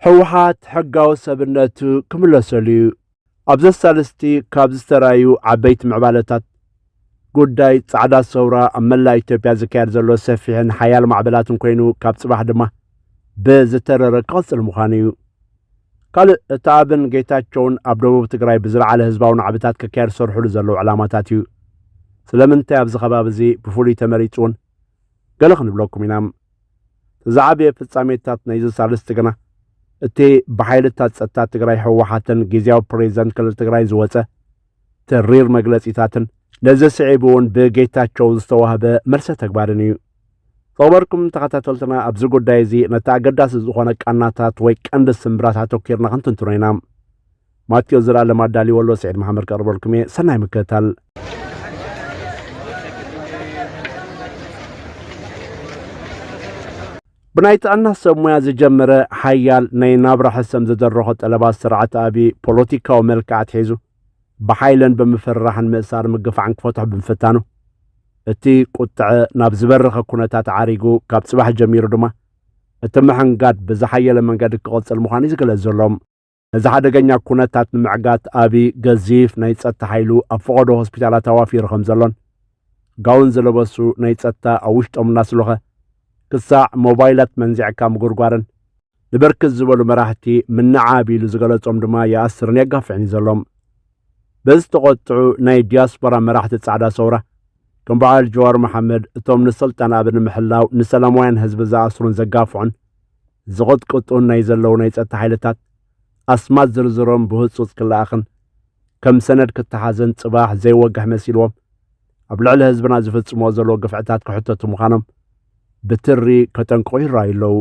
ሕወሓት ሕጋዊ ሰብነቱ ክምለሰልዩ ኣብዚ ሳልስቲ ካብ ዝተራዩ ዓበይቲ ምዕባለታት ጉዳይ ጻዕዳ ሰውራ ኣብ መላእ ኢትዮጵያ ዝካየድ ዘሎ ሰፊሕን ሓያል ማዕበላትን ኮይኑ ካብ ጽባሕ ድማ ብዝተረረ ክቕጽል ምዃኑ እዩ። ካልእ እቲ ኣብን ጌታቸውን ኣብ ደቡብ ትግራይ ብዝለዓለ ህዝባዊ ናዕብታት ክካየድ ዝሰርሑሉ ዘለዉ ዕላማታት እዩ። ስለምንታይ ኣብዚ ከባቢ እዚ ብፍሉይ ተመሪጹ እውን ገለ ክንብለኩም ኢና። ዝዓበየ ፍጻሜታት ናይዚ ሳልስቲ ግና እቲ ብሓይልታት ጸጥታ ትግራይ ሕወሓትን ጊዜያዊ ፕሬዚደንት ክልል ትግራይ ዝወፀ ተሪር መግለጺታትን ነዚ ስዒቡ እውን ብጌታቸው ዝተዋህበ መልሰ ተግባርን እዩ። ጸወርኩም ተኸታተልትና ኣብዚ ጉዳይ እዚ ነቲ ኣገዳሲ ዝኾነ ቃናታት ወይ ቀንዲ ስምብራት ኣተኪርና ክንትንትኖ ኢና። ማቴዎስ ዝለዓለም ኣዳልይወሎ ስዒድ መሓመድ ቀርበልኩም እየ። ሰናይ ምክትታል። ብናይ ጥዕና ሰብ ሞያ ዝጀመረ ሓያል ናይ ናብራ ሕሰም ዝደረኾ ጠለባት ስርዓት ኣብይ ፖለቲካዊ መልክዕ ኣትሒዙ ብሓይልን ብምፍራሕን ምእሳር ምግፋዕን ክፈትሑ ብምፍታኑ እቲ ቁጥዐ ናብ ዝበረኸ ኩነታት ዓሪጉ ካብ ጽባሕ ጀሚሩ ድማ እቲ ምሕንጋድ ብዝሓየለ መንገዲ ክቕጽል ምዃኑ ዝግለጽ ዘሎም ነዚ ሓደገኛ ኩነታት ንምዕጋት ኣብይ ገዚፍ ናይ ጸጥታ ሓይሉ ኣብ ፈቐዶ ሆስፒታላት ኣዋፊሩ ከም ዘሎን ጋውን ዝለበሱ ናይ ጸጥታ ኣብ ውሽጦም እናስለኸ ክሳዕ ሞባይላት መንዚዕካ ምጉርጓርን ንበርክት ዝበሉ መራሕቲ ምንዓብ ኢሉ ዝገለጾም ድማ ይኣስርን የጋፍዕን እዩ ዘሎም። በዚ ተቖጥዑ ናይ ዲያስፖራ መራሕቲ ጻዕዳ ሰውራ ከም በዓል ጀዋር መሓመድ እቶም ንስልጣን ኣብ ንምሕላው ንሰላማውያን ህዝቢ ዝኣስሩን ዘጋፍዑን ዝቕጥቅጡን ናይ ዘለዉ ናይ ጸጥታ ሓይልታት ኣስማት ዝርዝሮም ብህፁፅ ክለኣኽን ከም ሰነድ ክትሓዘን ጽባሕ ዘይወጋሕ መሲልዎም ኣብ ልዕሊ ህዝብና ዝፍጽምዎ ዘለዎ ግፍዕታት ክሕተቱ ምዃኖም ብትሪ ከጠንቅቑ ይረኣዩ ኣለዉ።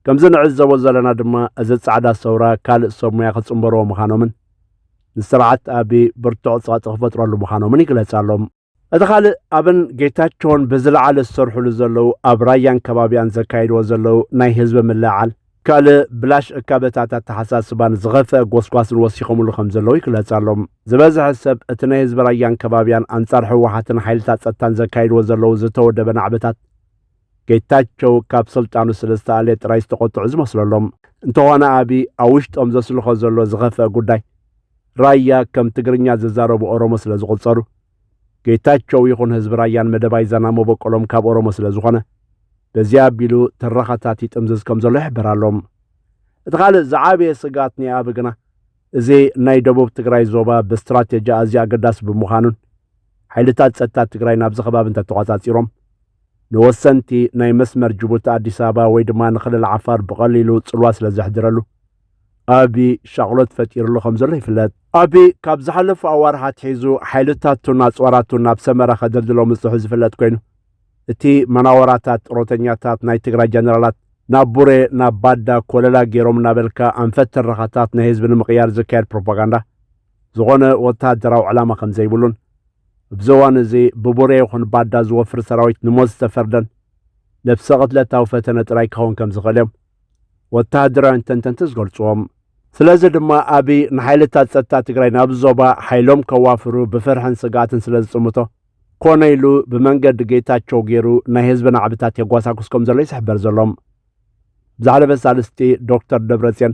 ከምዚ ንዕዘቦ ዘለና ድማ እዚ ጻዕዳ ሰውራ ካልእ ሰብ ሞያ ክጽምበርዎ ምዃኖምን ንስርዓት ኣብይ ብርቱዕ ጸቕጢ ክፈጥረሉ ምዃኖምን ይግለጻሎም። እቲ ካልእ ኣብን ጌታቸውን ብዝለዓለ ዝሰርሕሉ ዘለዉ ኣብ ራያን ከባቢያን ዘካይድዎ ዘለዉ ናይ ህዝቢ ምልዓል ካልእ ብላሽ እካበታታት ተሓሳስባን ዝኸፍአ ጎስጓስን ወሲኾምሉ ከም ዘለዉ ይግለጻሎም። ዝበዝሐ ሰብ እቲ ናይ ህዝቢ ራያን ከባቢያን ኣንጻር ሕወሓትን ሓይልታት ጸጥታን ዘካይድዎ ዘለዉ ዝተወደበ ናዕብታት ጌታቸው ካብ ስልጣኑ ስለዝተኣልየ ጥራይ ዝተቆጥዑ ዝመስለሎም እንተኾነ ኣብይ ኣብ ውሽጦም ዘስልኾ ዘሎ ዝኸፍአ ጉዳይ ራያ ከም ትግርኛ ዝዛረቡ ኦሮሞ ስለ ዝቝጸሩ ጌታቸው ይኹን ህዝቢ ራያን መደባይ ዘናሞ በቆሎም ካብ ኦሮሞ ስለ ዝኾነ በዚያ ኣቢሉ ትረኻታት ይጥምዝዝ ከም ዘሎ ይሕብራሎም። እቲ ካልእ ዝዓበየ ስጋት ናይ ኣብይ ግና እዚ ናይ ደቡብ ትግራይ ዞባ ብስትራቴጂ ኣዝዩ ኣገዳሲ ብምዃኑን ሓይልታት ጸጥታ ትግራይ ናብዚ ከባቢ እንተተቖጻጺሮም ንወሰንቲ ናይ መስመር ጅቡቲ ኣዲስ ኣበባ ወይ ድማ ንክልል ዓፋር ብቐሊሉ ጽልዋ ስለ ዘሕድረሉ ኣብይ ሻቕሎት ፈጢሩሉ ከም ዘሎ ይፍለጥ። ኣብይ ካብ ዝሓለፉ ኣዋርሓት ሒዙ ሓይልታቱን ኣጽዋራቱን ናብ ሰመራ ከደልድሎ ምጽሑ ዝፍለጥ ኮይኑ እቲ መናወራታት ጥሮተኛታት ናይ ትግራይ ጀነራላት ናብ ቡሬ ናብ ባዳ ኮለላ ገይሮም እናበልካ ኣንፈት ትረኻታት ናይ ህዝቢ ንምቕያር ዝካየድ ፕሮፓጋንዳ ዝኾነ ወታደራዊ ዕላማ ከም ዘይብሉን ኣብዚ እዋን እዚ ብቡሬ ይኹን ባዳ ዝወፍር ሰራዊት ንሞት ዝተፈርደን ነፍሰ ቅትለታዊ ፈተነ ጥራይ ክኸውን ከም ዝኽእል እዮም ወታደራውያን ተንተንቲ ዝገልጽዎም። ስለዚ ድማ ኣብይ ንሓይልታት ጸጥታ ትግራይ ናብ ዞባ ሓይሎም ከዋፍሩ ብፍርሕን ስጋትን ስለ ዝጽምቶ ኮነ ኢሉ ብመንገዲ ጌታቸው ገይሩ ናይ ህዝቢ ናዕብታት የጓሳኩስ ከም ዘሎ ይስሕበር ዘሎም። ብዛዕለበ ሳልስቲ ዶክተር ደብረጽዮን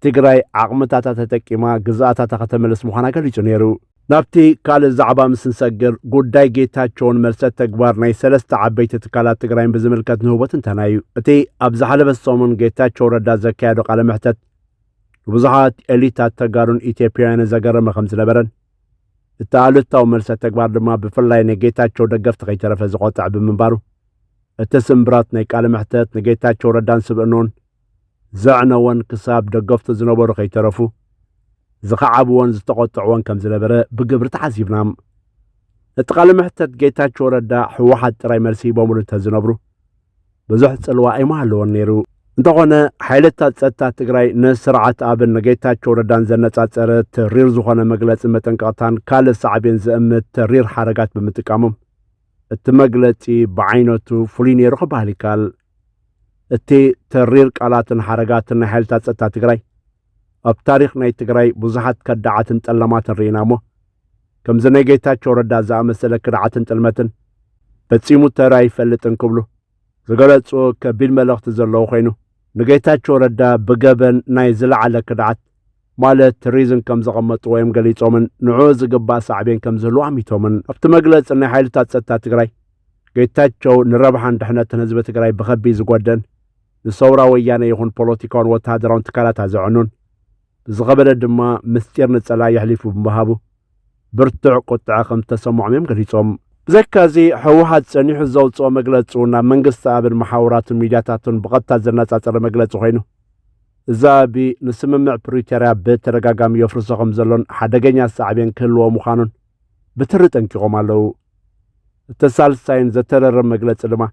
ትግራይ ዓቕምታታ ተጠቂማ ግዝኣታታ ከተመልስ ምዃና ገሊጹ ነይሩ። ናብቲ ካልእ ዛዕባ ምስ ንሰግር ጉዳይ ጌታቸውን መልሰት ተግባር ናይ ሰለስተ ዓበይቲ ትካላት ትግራይን ብዝምልከት ንህቦት እንተናዩ እቲ ኣብ ዝሓለፈ ሰሙን ጌታቸው ረዳ ዘካየዶ ቃለ ምሕተት ብዙሓት ኤሊታት ተጋሩን ኢትዮጵያውያንን ዘገረመ ከም ዝነበረን እቲ ኣሉታዊ መልሰት ተግባር ድማ ብፍላይ ንጌታቸው ደገፍቲ ከይተረፈ ዝቆጥዕ ብምንባሩ እቲ ስምብራት ናይ ቃለ ምሕተት ንጌታቸው ረዳን ስብእኖን ዘዕነወን ክሳብ ደገፍቲ ዝነበሩ ከይተረፉ ዝኸዓብዎን ዝተቆጥዕዎን ከም ዝነበረ ብግብሪ ተሓሲብና። እቲ ቃለ ምሕተት ጌታቸው ረዳ ሕወሓት ጥራይ መልሲ ሂቦምሉ እንተዝነብሩ ብዙሕ ጽልዋ ኣይመሃለዎን ነይሩ። እንተኾነ ሓይልታት ጸጥታ ትግራይ ንስርዓት ኣብን ንጌታቸው ረዳን ዘነጻጸረ ተሪር ዝኾነ መግለጺ መጠንቀቕታን ካልእ ሳዕቤን ዝእምት ተሪር ሓረጋት ብምጥቃሞም እቲ መግለጺ ብዓይነቱ ፍሉይ ነይሩ ክበሃል ይከኣል። እቲ ተሪር ቃላትን ሓረጋትን ናይ ሓይልታት ጸጥታ ትግራይ ኣብ ታሪክ ናይ ትግራይ ብዙሓት ከዳዓትን ጠለማትን ርኢና እሞ ከምዚ ናይ ጌታቸው ረዳ ዝኣመሰለ ክድዓትን ጥልመትን ፈጺሙ ተራ ይፈልጥን ክብሉ ዝገለጹ ከቢድ መልእኽቲ ዘለዎ ኮይኑ ንጌታቸው ረዳ ብገበን ናይ ዝለዓለ ክድዓት ማለት ቱሪዝም ከም ዘቐመጡ ወይም ገሊጾምን ንዑ ዝግባእ ሳዕቤን ከም ዝህልው ኣሚቶምን ኣብቲ መግለፂ ናይ ሓይልታት ጸጥታ ትግራይ ጌታቸው ንረብሓን ድሕነትን ህዝቢ ትግራይ ብኸቢድ ዝጎድእን ንሰውራ ወያነ ይኹን ፖለቲካውን ወተሃደራውን ትካላት ኣዘዕኑን ብዝኸበደ ድማ ምስጢር ንጸላኢ ይሕሊፉ ብምሃቡ ብርቱዕ ቁጥዐ ከም ተሰምዖም እዮም ገሊጾም ብዘካዚ ሕወሓት ጸኒሑ ዘውፅኦ መግለጹ ናብ መንግስቲ ኣብን መሓውራትን ሚድያታትን ብቐጥታ ዘነጻጸረ መግለጺ ኮይኑ እዛ ኣቢ ንስምምዕ ፕሪቶርያ ብተደጋጋሚ የፍርሶ ከም ዘሎን ሓደገኛ ሳዕቤን ክህልዎ ምዃኑን ብትሪ ጠንቂቖም ኣለዉ እቲ ሳልሳይን ዘተረረብ መግለጺ ድማ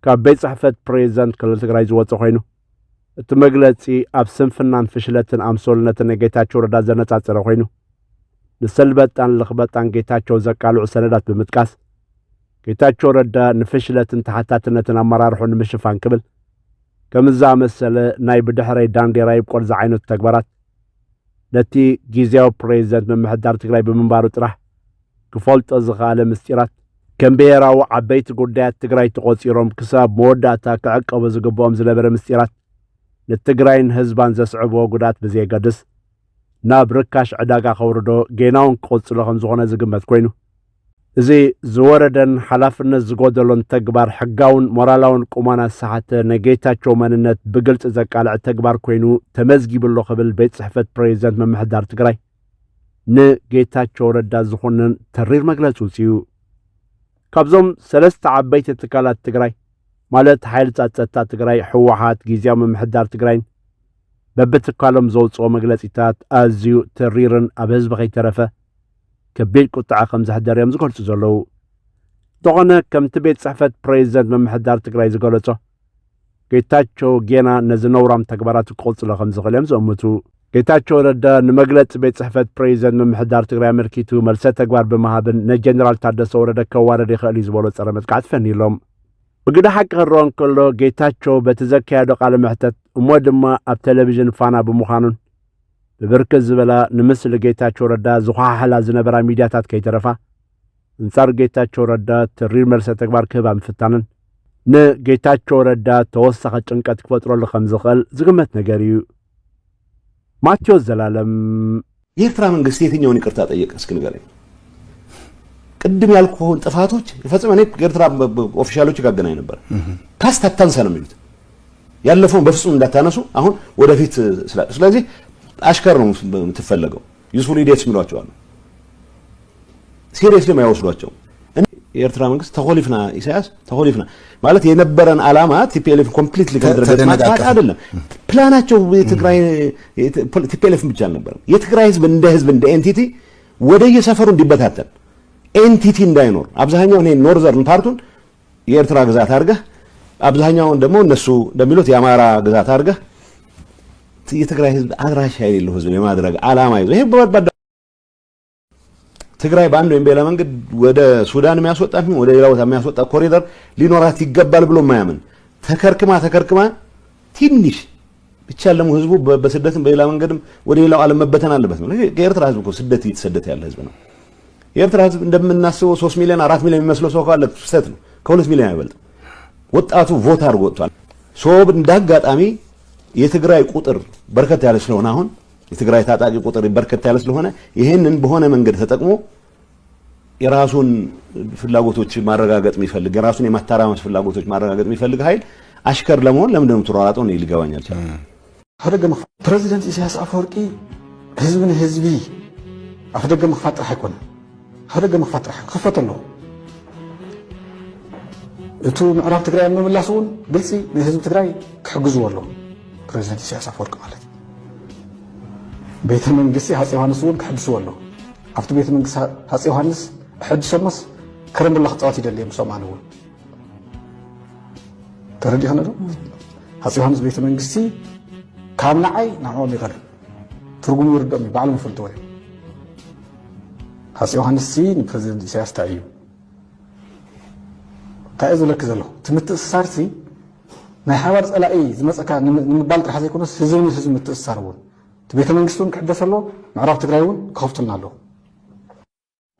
ካብ ቤት ጽሕፈት ፕሬዚደንት ክልል ትግራይ ዝወፀ ኮይኑ እቲ መግለጺ ኣብ ስንፍናን ፍሽለትን ኣምሶልነትን ናይ ጌታቸው ረዳ ዘነጻጸረ ኮይኑ ንሰልበጣን ልኽበጣን ጌታቸው ዘቃልዑ ሰነዳት ብምጥቃስ ጌታቸው ረዳ ንፍሽለትን ተሓታትነትን ኣመራርሑ ንምሽፋን ክብል ከም ዝኣመሰለ ናይ ብድሕረይ ዳንዴራ ይብቆል ዝዓይነቱ ተግባራት ነቲ ጊዜያዊ ፕሬዚደንት ምምሕዳር ትግራይ ብምንባሩ ጥራሕ ክፈልጦ ዝኽኣለ ምስጢራት ከም ብሄራዊ ዓበይቲ ጉዳያት ትግራይ ተቖፂሮም ክሳብ መወዳእታ ክዕቀቡ ዝግብኦም ዝነበረ ምስጢራት ንትግራይን ህዝባን ዘስዕብዎ ጉዳት ብዘየገድስ ናብ ርካሽ ዕዳጋ ከውርዶ ጌናውን ክቕጽሎ ከም ዝኾነ ዝግመት ኮይኑ እዚ ዝወረደን ሓላፍነት ዝጎደሎን ተግባር ሕጋውን ሞራላውን ቁመና ዝሰሓተ ናይ ጌታቸው መንነት ብግልፂ ዘቃልዕ ተግባር ኮይኑ ተመዝጊብሎ ክብል ቤት ጽሕፈት ፕሬዚደንት ምምሕዳር ትግራይ ንጌታቸው ረዳ ዝኾነን ተሪር መግለፂ ውፅኡ ካብዞም ሰለስተ ዓበይቲ ትካላት ትግራይ ማለት ሓይልታት ጸጥታ ትግራይ ሕወሓት ጊዜያዊ ምምሕዳር ትግራይን በብትካሎም ዘውፅኦ መግለፂታት ኣዝዩ ተሪርን ኣብ ህዝቢ ከይተረፈ ከቢድ ቁጥዐ ከም ዘሕደር እዮም ዝገልጹ ዘለዉ እንተኾነ ከምቲ ቤት ጽሕፈት ፕሬዚደንት ምምሕዳር ትግራይ ዝገለጾ ጌታቸው ጌና ነዚ ነውራም ተግባራት ክቕጽሎ ከም ዝኽእል እዮም ዝእምቱ ጌታቸው ረዳ ንመግለፂ ቤት ጽሕፈት ፕሬዚደንት ምምሕዳር ትግራይ ኣመልኪቱ መልሰ ተግባር ብምሃብን ንጀነራል ታደሰ ወረደ ከዋረድ ይኽእል እዩ ዝበሎ ጸረ መጥቃዕቲ ፈኒሎም ብግዳ ሓቂ ክረአ እንከሎ ጌታቸው በቲ ዘካየዶ ቃለ መሕተት እሞ ድማ ኣብ ቴሌቪዥን ፋና ብምዃኑን ብብርክት ዝበላ ንምስሊ ጌታቸው ረዳ ዝኳሓሓላ ዝነበራ ሚድያታት ከይተረፋ እንጻር ጌታቸው ረዳ ትሪር መልሰ ተግባር ክህባ ምፍታንን ንጌታቸው ረዳ ተወሳኺ ጭንቀት ክፈጥረሉ ከም ዝኽእል ዝግመት ነገር እዩ ማቴዎስ ዘላለም የኤርትራ መንግስት የትኛውን ይቅርታ ጠየቀ እስኪ ንገረኝ ቅድም ያልኩህን ጥፋቶች የፈጸመ እኔ የኤርትራ ኦፊሻሎች ጋር ገናኝ ነበር ፓስት አታንሳ ነው የሚሉት ያለፈውን በፍጹም እንዳታነሱ አሁን ወደፊት ስለዚህ አሽከር ነው የምትፈለገው ዩስፉል ኢዲየትስ የሚሏቸው አሉ ሲሪየስሊ ማይወስዷቸው የኤርትራ መንግስት ተቆሊፍና ኢሳያስ ተቆሊፍና ማለት የነበረን ዓላማ ቲፒኤልኤፍ ኮምፕሊትሊ ከድረገት ማጥፋት አይደለም ፕላናቸው የትግራይ ቲፒኤልኤፍ ብቻ ነበር የትግራይ ህዝብ እንደ ኤንቲቲ ወደ የሰፈሩ እንዲበታተን ኤንቲቲ እንዳይኖር አብዛኛው እኔ ኖርዘርን ፓርቱን የኤርትራ ግዛት አድርገህ አብዛኛው ደግሞ እነሱ እንደሚሉት የአማራ ግዛት አድርገህ የትግራይ ህዝብ አድራሻ የሌለው ህዝብ የማድረግ ዓላማ ይዞ ይሄ በባዳ ትግራይ ባንዶ በሌላ መንገድ ወደ ሱዳን የሚያስወጣት ወደ ሌላ ቦታ የሚያስወጣ ኮሪደር ሊኖራት ይገባል ብሎ ማያምን ተከርክማ ትንሽ ብቻ ለሙ ህዝቡ በስደትም በሌላ መንገድም ወደ ሌላው ዓለም መበተን አለበት ነው የኤርትራ ህዝብ እኮ ስደት ይተሰደት ያለ ህዝብ ነው የኤርትራ ህዝብ እንደምናስበው 3 ሚሊዮን 4 ሚሊዮን የሚመስለው ሰው ካለ ስህተት ነው ከ2 ሚሊዮን አይበልጥ ወጣቱ ቮት አድርጎ ወጥቷል ሶብ እንዳጋጣሚ የትግራይ ቁጥር በርከት ያለ ስለሆነ አሁን የትግራይ ታጣቂ ቁጥር በርከት ያለ ስለሆነ ይሄንን በሆነ መንገድ ተጠቅሞ የራሱን ፍላጎቶች ማረጋገጥ የሚፈልግ የራሱን የማታራመስ ፍላጎቶች ማረጋገጥ የሚፈልግ ኃይል አሽከር ለመሆን ለምን ነው ተሯራጠው ነው ሊገባኝ አልቻለም هذا ፕሬዚደንት ኢሳያስ አፈወርቂ ህዝብን ህዝቢ አፍደገ መፋጠር አይኮን هذا መፋጠር ከፈተለው እቱ ምዕራብ ትግራይ መምላሱን ግልጽ ለህዝብ ትግራይ ክሕግዝዎ ኣሎ ፕሬዚደንት ኢሳያስ አፈወርቂ ማለት ቤተ መንግስት ሃፄ ዮሐንስ ወን ክሕድስዎ ኣሎ ኣብቲ ቤተ መንግስት ሃፄ ዮሐንስ ሕድሶመስ ከረምብላ ክጻወት ይደልየም ሰማንው ተረዲኸነ ዶ ሃፄ ዮሐንስ ቤተ መንግስቲ ካብ ንዓይ ናዖም ይቀር ትርጉሙ ይርዶም ባዕሉ ፍልጦ ወይ ሃፄ ዮሐንስ ፕሬዚደንት ኢሳያስ ታዩ ታይዙ ለክ ዘሎ ትምትእሳርቲ ናይ ሓባር ጸላኢ ዝመፀካ ንምባል ጥራሕ ዘይኮነስ ህዝብ ምትእሳር እውን ቤተ መንግስቱን ክሕደሰሎ ምዕራብ ትግራይ እውን ከፍቱልና ኣሎ